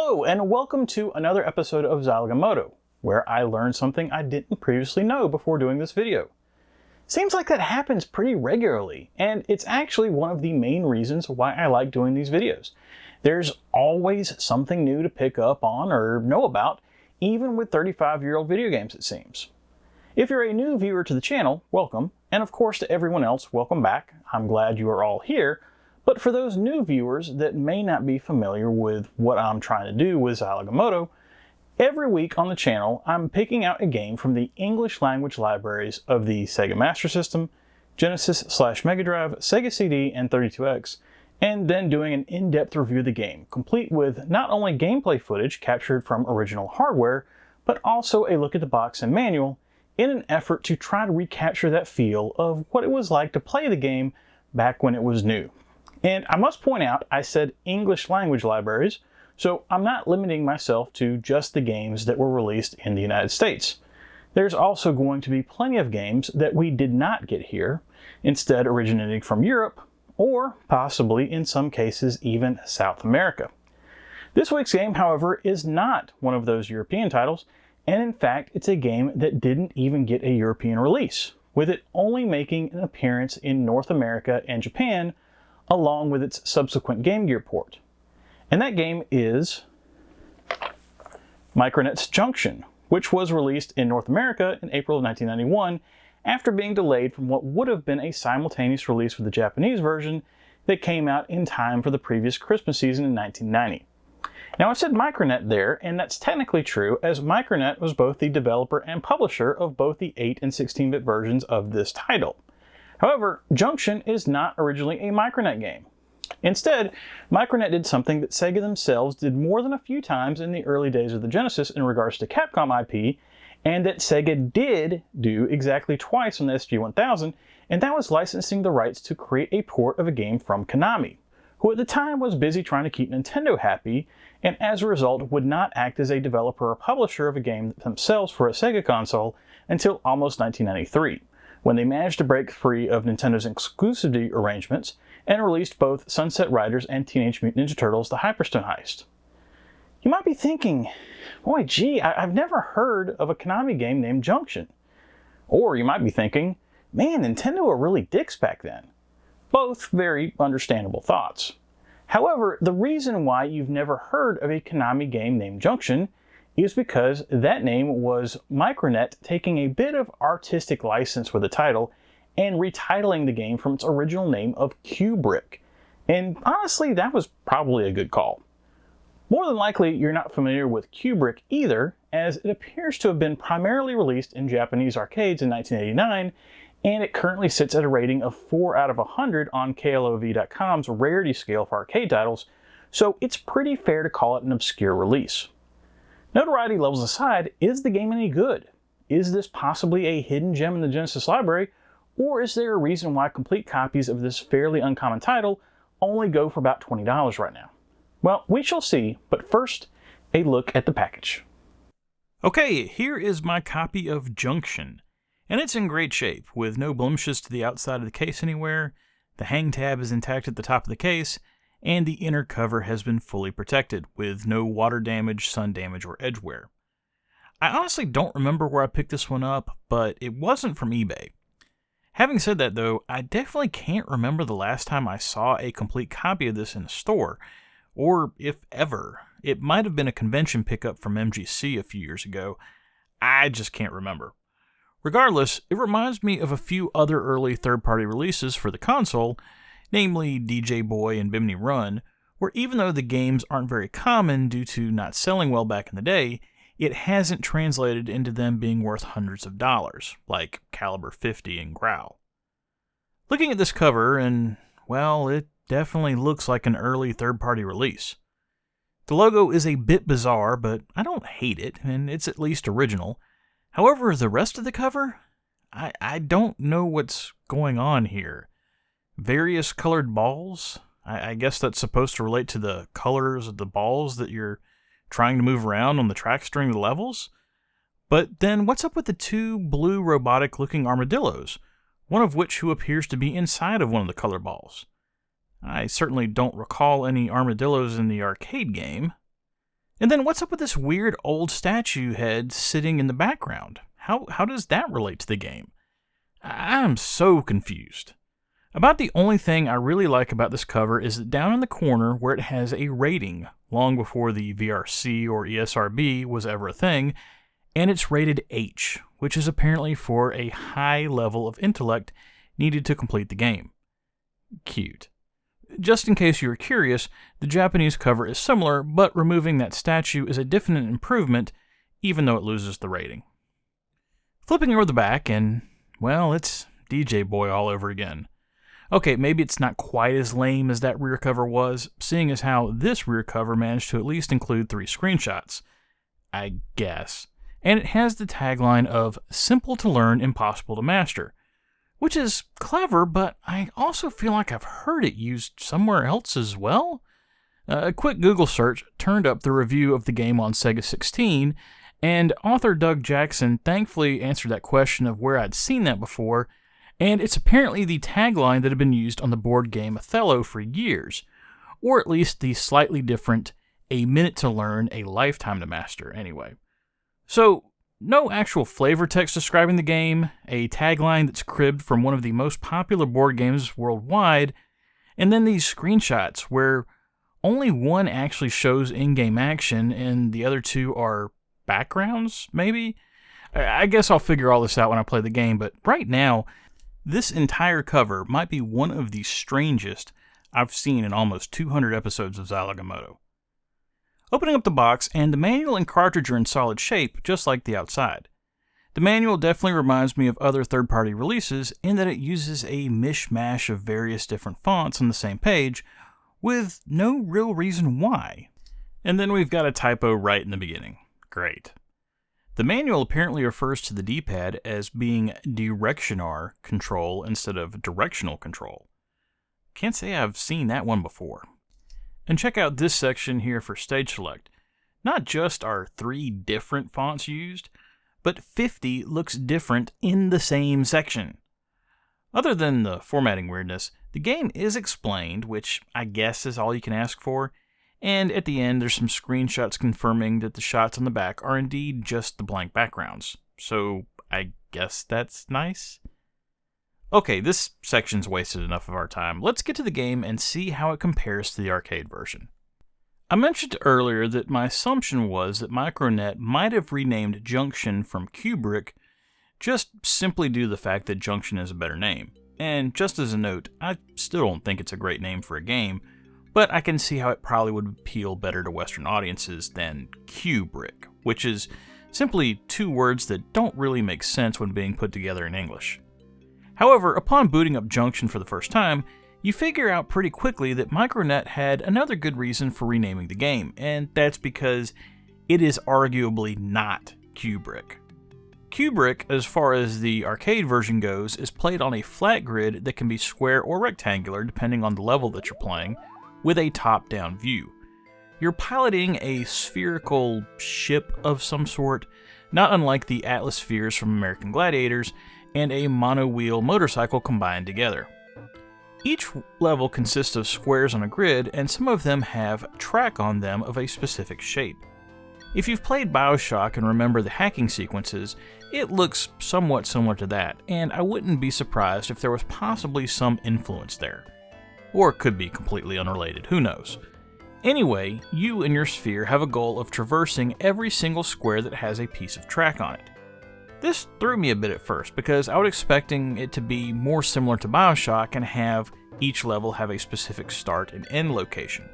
Hello, and welcome to another episode of Zilog and Moto, where I learned something I didn't previously know before doing this video. Seems like that happens pretty regularly, and it's actually one of the main reasons why I like doing these videos. There's always something new to pick up on or know about, even with 35-year-old video games, it seems. If you're a new viewer to the channel, welcome, and of course to everyone else, welcome back. I'm glad you are all here. But for those new viewers that may not be familiar with what I'm trying to do with Zilog and Moto, every week on the channel I'm picking out a game from the English language libraries of the Sega Master System, Genesis/Mega Drive, Sega CD, and 32X, and then doing an in-depth review of the game, complete with not only gameplay footage captured from original hardware, but also a look at the box and manual in an effort to try to recapture that feel of what it was like to play the game back when it was new. And I must point out, I said English language libraries, so I'm not limiting myself to just the games that were released in the United States. There's also going to be plenty of games that we did not get here, instead originating from Europe, or possibly in some cases even South America. This week's game, however, is not one of those European titles, and in fact it's a game that didn't even get a European release, with it only making an appearance in North America and Japan, along with its subsequent Game Gear port. And that game is Micronet's Junction, which was released in North America in April of 1991 after being delayed from what would have been a simultaneous release with the Japanese version that came out in time for the previous Christmas season in 1990. Now I said Micronet there, and that's technically true, as Micronet was both the developer and publisher of both the 8 and 16-bit versions of this title. However, Junction is not originally a Micronet game. Instead, Micronet did something that Sega themselves did more than a few times in the early days of the Genesis in regards to Capcom IP, and that Sega did do exactly twice on the SG-1000, and that was licensing the rights to create a port of a game from Konami, who at the time was busy trying to keep Nintendo happy, and as a result would not act as a developer or publisher of a game themselves for a Sega console until almost 1993. When they managed to break free of Nintendo's exclusivity arrangements and released both Sunset Riders and Teenage Mutant Ninja Turtles: The Hyperstone Heist. You might be thinking, boy gee, I've never heard of a Konami game named Junction. Or you might be thinking, man, Nintendo were really dicks back then. Both very understandable thoughts. However, the reason why you've never heard of a Konami game named Junction is because that name was Micronet taking a bit of artistic license with the title and retitling the game from its original name of Kubrick. And honestly, that was probably a good call. More than likely, you're not familiar with Kubrick either, as it appears to have been primarily released in Japanese arcades in 1989, and it currently sits at a rating of 4 out of 100 on KLOV.com's rarity scale for arcade titles, so it's pretty fair to call it an obscure release. Notoriety levels aside, is the game any good? Is this possibly a hidden gem in the Genesis library, or is there a reason why complete copies of this fairly uncommon title only go for about $20 right now? Well, we shall see, but first, a look at the package. Okay, here is my copy of Junction, and it's in great shape, with no blemishes to the outside of the case anywhere. The hang tab is intact at the top of the case, and the inner cover has been fully protected, with no water damage, sun damage, or edge wear. I honestly don't remember where I picked this one up, but it wasn't from eBay. Having said that though, I definitely can't remember the last time I saw a complete copy of this in a store, or if ever. It might have been a convention pickup from MGC a few years ago. I just can't remember. Regardless, it reminds me of a few other early third-party releases for the console, namely DJ Boy and Bimini Run, where even though the games aren't very common due to not selling well back in the day, it hasn't translated into them being worth hundreds of dollars, like Caliber 50 and Growl. Looking at this cover, and well, it definitely looks like an early third-party release. The logo is a bit bizarre, but I don't hate it, and it's at least original. However, the rest of the cover? I don't know what's going on here. Various colored balls? I guess that's supposed to relate to the colors of the balls that you're trying to move around on the tracks during the levels? But then what's up with the two blue robotic-looking armadillos, one of which who appears to be inside of one of the color balls? I certainly don't recall any armadillos in the arcade game. And then what's up with this weird old statue head sitting in the background? How does that relate to the game? I'm so confused. About the only thing I really like about this cover is that down in the corner where it has a rating, long before the VRC or ESRB was ever a thing, and it's rated H, which is apparently for a high level of intellect needed to complete the game. Cute. Just in case you were curious, the Japanese cover is similar, but removing that statue is a definite improvement, even though it loses the rating. Flipping over the back, and, well, it's DJ Boy all over again. Okay, maybe it's not quite as lame as that rear cover was, seeing as how this rear cover managed to at least include 3 screenshots. I guess. And it has the tagline of simple to learn, impossible to master, which is clever, but I also feel like I've heard it used somewhere else as well. A quick Google search turned up the review of the game on Sega 16, and author Doug Jackson thankfully answered that question of where I'd seen that before, and it's apparently the tagline that had been used on the board game Othello for years, or at least the slightly different, a minute to learn, a lifetime to master, anyway. So, no actual flavor text describing the game, a tagline that's cribbed from one of the most popular board games worldwide, and then these screenshots where only one actually shows in-game action and the other 2 are backgrounds, maybe? I guess I'll figure all this out when I play the game, but right now, this entire cover might be one of the strangest I've seen in almost 200 episodes of Zilog and Moto. Opening up the box, and the manual and cartridge are in solid shape, just like the outside. The manual definitely reminds me of other third-party releases in that it uses a mishmash of various different fonts on the same page, with no real reason why. And then we've got a typo right in the beginning. Great. The manual apparently refers to the D-pad as being directioner control instead of directional control. Can't say I've seen that one before. And check out this section here for stage select. Not just are 3 different fonts used, but 50 looks different in the same section. Other than the formatting weirdness, the game is explained, which I guess is all you can ask for, and at the end there's some screenshots confirming that the shots on the back are indeed just the blank backgrounds. So I guess that's nice? Okay, this section's wasted enough of our time. Let's get to the game and see how it compares to the arcade version. I mentioned earlier that my assumption was that Micronet might have renamed Junction from Kubrick just simply due to the fact that Junction is a better name. And just as a note, I still don't think it's a great name for a game, but I can see how it probably would appeal better to Western audiences than Kubrick, which is simply 2 words that don't really make sense when being put together in English. However, upon booting up Junction for the first time, you figure out pretty quickly that Micronet had another good reason for renaming the game, and that's because it is arguably not Kubrick. Kubrick, as far as the arcade version goes, is played on a flat grid that can be square or rectangular depending on the level that you're playing, with a top-down view. You're piloting a spherical ship of some sort, not unlike the Atlas spheres from American Gladiators, and a mono-wheel motorcycle combined together. Each level consists of squares on a grid, and some of them have track on them of a specific shape. If you've played BioShock and remember the hacking sequences, it looks somewhat similar to that, and I wouldn't be surprised if there was possibly some influence there. Or it could be completely unrelated, who knows. Anyway, you and your sphere have a goal of traversing every single square that has a piece of track on it. This threw me a bit at first, because I was expecting it to be more similar to BioShock and have each level have a specific start and end location,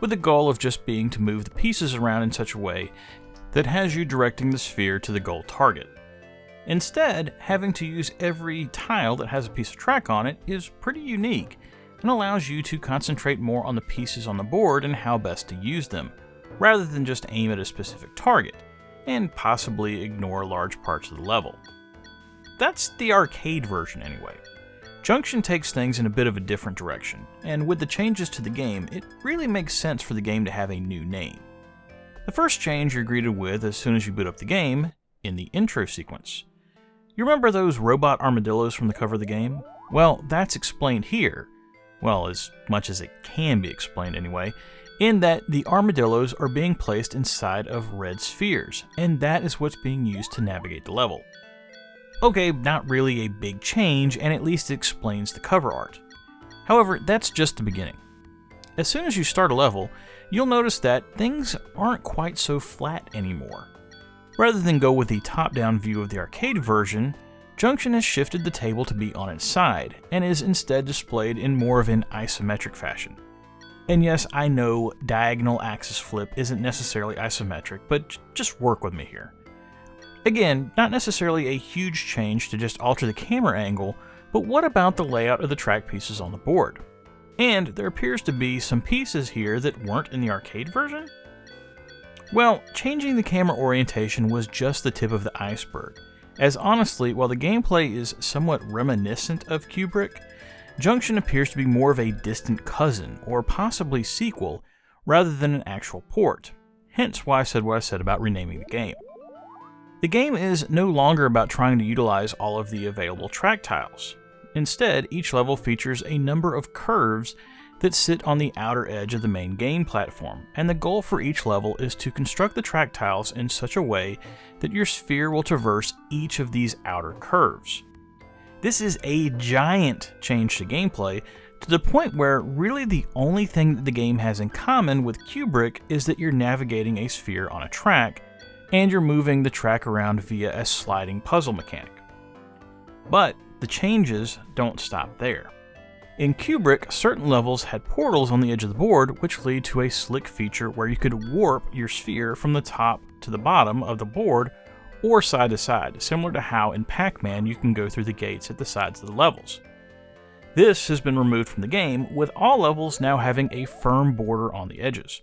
with the goal of just being to move the pieces around in such a way that has you directing the sphere to the goal target. Instead, having to use every tile that has a piece of track on it is pretty unique, and allows you to concentrate more on the pieces on the board and how best to use them, rather than just aim at a specific target, and possibly ignore large parts of the level. That's the arcade version anyway. Junction takes things in a bit of a different direction, and with the changes to the game, it really makes sense for the game to have a new name. The first change you're greeted with as soon as you boot up the game, in the intro sequence. You remember those robot armadillos from the cover of the game? Well, that's explained here, well, as much as it can be explained anyway, in that the armadillos are being placed inside of red spheres, and that is what's being used to navigate the level. Okay, not really a big change, and at least it explains the cover art. However, that's just the beginning. As soon as you start a level, you'll notice that things aren't quite so flat anymore. Rather than go with the top-down view of the arcade version, Junction has shifted the table to be on its side, and is instead displayed in more of an isometric fashion. And yes, I know diagonal axis flip isn't necessarily isometric, but just work with me here. Again, not necessarily a huge change to just alter the camera angle, but what about the layout of the track pieces on the board? And there appears to be some pieces here that weren't in the arcade version? Well, changing the camera orientation was just the tip of the iceberg, as honestly, while the gameplay is somewhat reminiscent of Kubrick, Junction appears to be more of a distant cousin, or possibly sequel, rather than an actual port, hence why I said what I said about renaming the game. The game is no longer about trying to utilize all of the available track tiles. Instead, each level features a number of curves that sit on the outer edge of the main game platform, and the goal for each level is to construct the track tiles in such a way that your sphere will traverse each of these outer curves. This is a giant change to gameplay, to the point where really the only thing that the game has in common with Kubrick is that you're navigating a sphere on a track, and you're moving the track around via a sliding puzzle mechanic. But the changes don't stop there. In Kubrick, certain levels had portals on the edge of the board, which lead to a slick feature where you could warp your sphere from the top to the bottom of the board, or side to side, similar to how in Pac-Man you can go through the gates at the sides of the levels. This has been removed from the game, with all levels now having a firm border on the edges.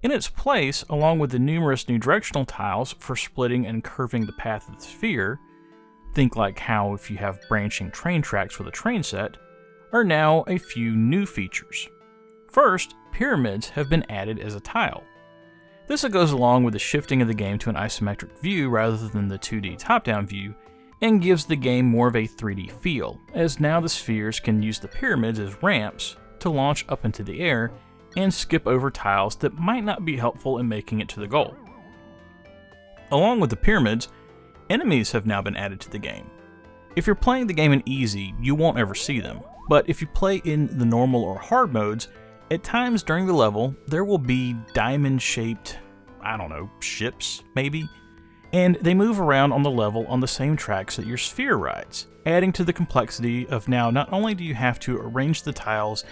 In its place, along with the numerous new directional tiles for splitting and curving the path of the sphere, think like how if you have branching train tracks with a train set, are now a few new features. First, pyramids have been added as a tile. This goes along with the shifting of the game to an isometric view rather than the 2D top-down view, and gives the game more of a 3D feel, as now the spheres can use the pyramids as ramps to launch up into the air and skip over tiles that might not be helpful in making it to the goal. Along with the pyramids, enemies have now been added to the game. If you're playing the game in easy, you won't ever see them, but if you play in the normal or hard modes, at times during the level, there will be diamond-shaped, ships, maybe? And they move around on the level on the same tracks that your sphere rides, adding to the complexity of now not only do you have to arrange the tiles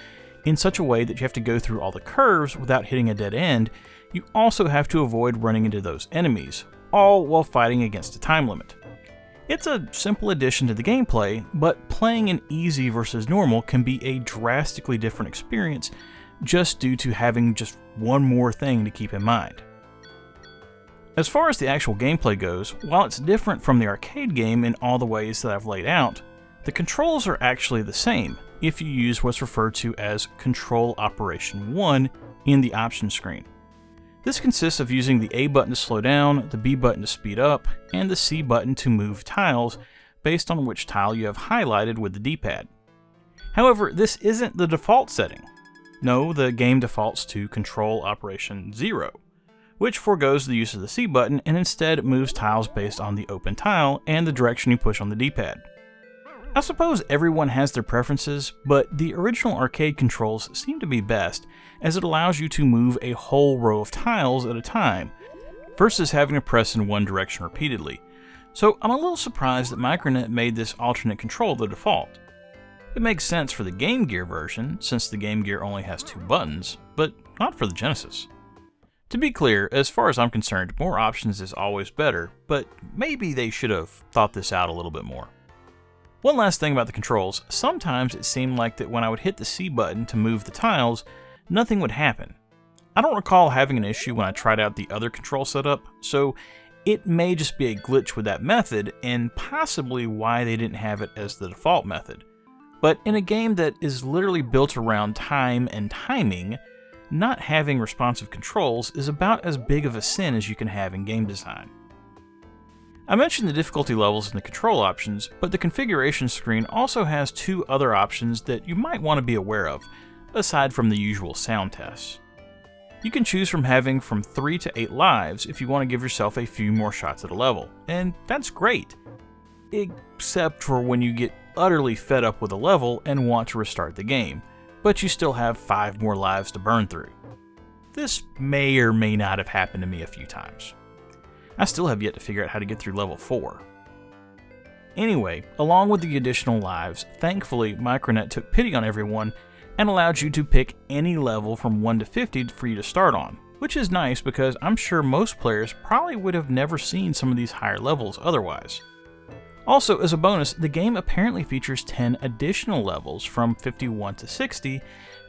in such a way that you have to go through all the curves without hitting a dead end, you also have to avoid running into those enemies, all while fighting against a time limit. It's a simple addition to the gameplay, but playing in easy versus normal can be a drastically different experience just due to having just one more thing to keep in mind. As far as the actual gameplay goes, while it's different from the arcade game in all the ways that I've laid out, the controls are actually the same if you use what's referred to as Control Operation 1 in the options screen. This consists of using the A button to slow down, the B button to speed up, and the C button to move tiles based on which tile you have highlighted with the D-pad. However, this isn't the default setting. No, the game defaults to Control Operation 0, which forgoes the use of the C button and instead moves tiles based on the open tile and the direction you push on the D-pad. I suppose everyone has their preferences, but the original arcade controls seem to be best, as it allows you to move a whole row of tiles at a time, versus having to press in one direction repeatedly. So I'm a little surprised that Micronet made this alternate control the default. It makes sense for the Game Gear version, since the Game Gear only has 2 buttons, but not for the Genesis. To be clear, as far as I'm concerned, more options is always better, but maybe they should have thought this out a little bit more. One last thing about the controls, sometimes it seemed like that when I would hit the C button to move the tiles, nothing would happen. I don't recall having an issue when I tried out the other control setup, so it may just be a glitch with that method, and possibly why they didn't have it as the default method. But in a game that is literally built around time and timing, not having responsive controls is about as big of a sin as you can have in game design. I mentioned the difficulty levels in the control options, but the configuration screen also has 2 other options that you might want to be aware of, aside from the usual sound tests. You can choose from having from 3 to 8 lives if you want to give yourself a few more shots at a level, and that's great. Except for when you get utterly fed up with a level and want to restart the game, but you still have 5 more lives to burn through. This may or may not have happened to me a few times. I still have yet to figure out how to get through level 4. Anyway, along with the additional lives, thankfully Micronet took pity on everyone and allowed you to pick any level from 1 to 50 for you to start on, which is nice because I'm sure most players probably would have never seen some of these higher levels otherwise. Also, as a bonus, the game apparently features 10 additional levels from 51 to 60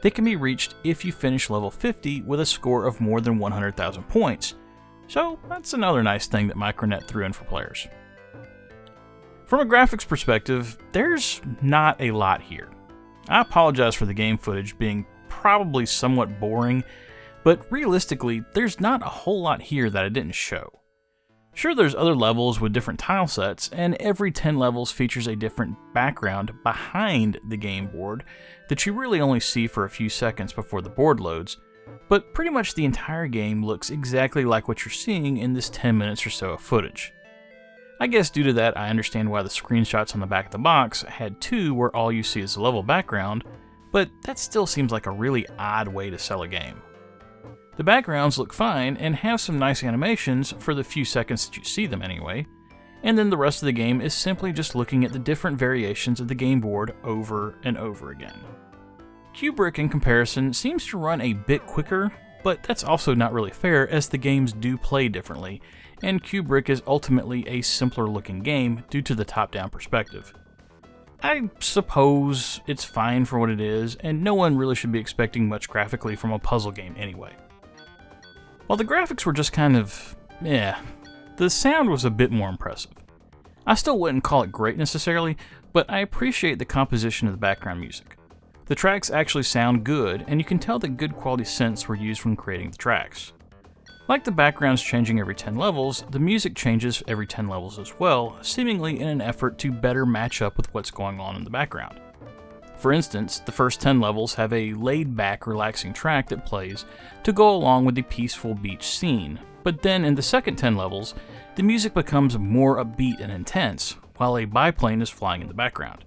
that can be reached if you finish level 50 with a score of more than 100,000 points. So that's another nice thing that Micronet threw in for players. From a graphics perspective, there's not a lot here. I apologize for the game footage being probably somewhat boring, but realistically, there's not a whole lot here that I didn't show. Sure, there's other levels with different tile sets, and every 10 levels features a different background behind the game board that you really only see for a few seconds before the board loads, but pretty much the entire game looks exactly like what you're seeing in this 10 minutes or so of footage. I guess due to that, I understand why the screenshots on the back of the box had 2 where all you see is the level background, but that still seems like a really odd way to sell a game. The backgrounds look fine and have some nice animations for the few seconds that you see them anyway, and then the rest of the game is simply just looking at the different variations of the game board over and over again. Kubrick in comparison seems to run a bit quicker, but that's also not really fair as the games do play differently, and Kubrick is ultimately a simpler looking game due to the top-down perspective. I suppose it's fine for what it is, and no one really should be expecting much graphically from a puzzle game anyway. While the graphics were just kind of the sound was a bit more impressive. I still wouldn't call it great necessarily, but I appreciate the composition of the background music. The tracks actually sound good, and you can tell that good quality synths were used when creating the tracks. Like the backgrounds changing every 10 levels, the music changes every 10 levels as well, seemingly in an effort to better match up with what's going on in the background. For instance, the first 10 levels have a laid-back, relaxing track that plays to go along with the peaceful beach scene, but then in the second 10 levels, the music becomes more upbeat and intense, while a biplane is flying in the background.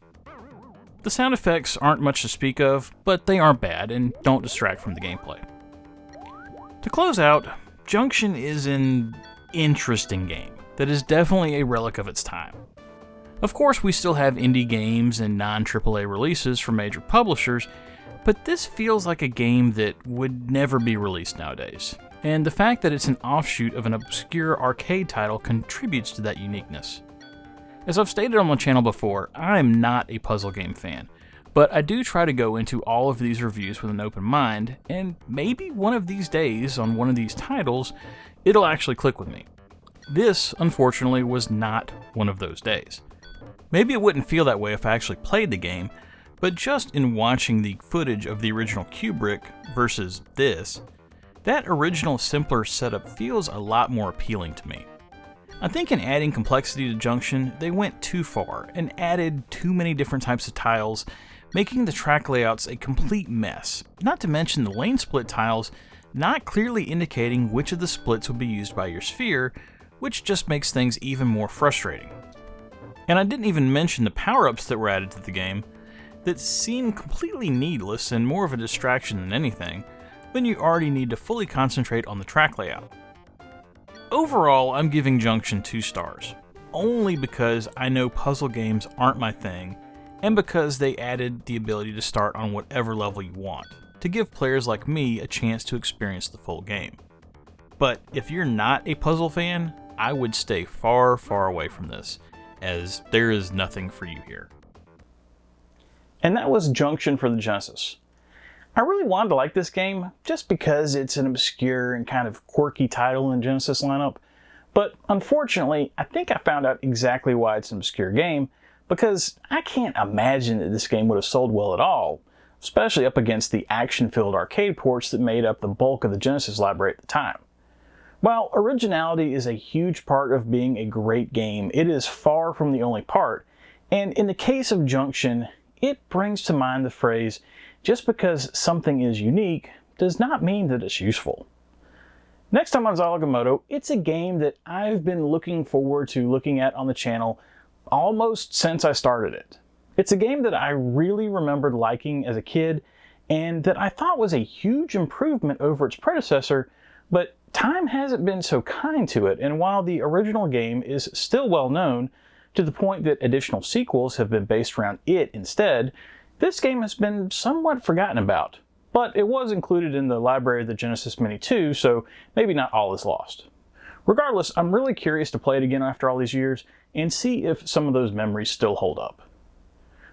The sound effects aren't much to speak of, but they aren't bad and don't distract from the gameplay. To close out, Junction is an interesting game that is definitely a relic of its time. Of course, we still have indie games and non-AAA releases from major publishers, but this feels like a game that would never be released nowadays, and the fact that it's an offshoot of an obscure arcade title contributes to that uniqueness. As I've stated on my channel before, I am not a puzzle game fan, but I do try to go into all of these reviews with an open mind, and maybe one of these days on one of these titles, it'll actually click with me. This, unfortunately, was not one of those days. Maybe it wouldn't feel that way if I actually played the game, but just in watching the footage of the original Kubrick versus this, that original simpler setup feels a lot more appealing to me. I think in adding complexity to Junction, they went too far and added too many different types of tiles, making the track layouts a complete mess, not to mention the lane split tiles not clearly indicating which of the splits would be used by your sphere, which just makes things even more frustrating. And I didn't even mention the power-ups that were added to the game that seem completely needless and more of a distraction than anything, when you already need to fully concentrate on the track layout. Overall, I'm giving Junction 2 stars, only because I know puzzle games aren't my thing, and because they added the ability to start on whatever level you want, to give players like me a chance to experience the full game. But if you're not a puzzle fan, I would stay far, far away from this, as there is nothing for you here. And that was Junction for the Genesis. I really wanted to like this game just because it's an obscure and kind of quirky title in the Genesis lineup, but unfortunately, I think I found out exactly why it's an obscure game, because I can't imagine that this game would have sold well at all, especially up against the action-filled arcade ports that made up the bulk of the Genesis library at the time. While originality is a huge part of being a great game, it is far from the only part, and in the case of Junction, it brings to mind the phrase, just because something is unique does not mean that it's useful. Next time on Zilog and Moto, it's a game that I've been looking forward to looking at on the channel almost since I started it. It's a game that I really remembered liking as a kid and that I thought was a huge improvement over its predecessor, but time hasn't been so kind to it, and while the original game is still well known, to the point that additional sequels have been based around it instead, this game has been somewhat forgotten about. But it was included in the library of the Genesis Mini 2, so maybe not all is lost. Regardless, I'm really curious to play it again after all these years and see if some of those memories still hold up.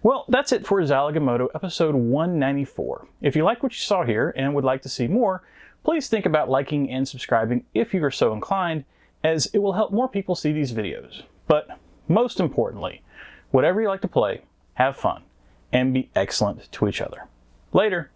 Well, that's it for Zilog and Moto episode 194. If you like what you saw here and would like to see more, please think about liking and subscribing if you are so inclined, as it will help more people see these videos. But most importantly, whatever you like to play, have fun and be excellent to each other. Later!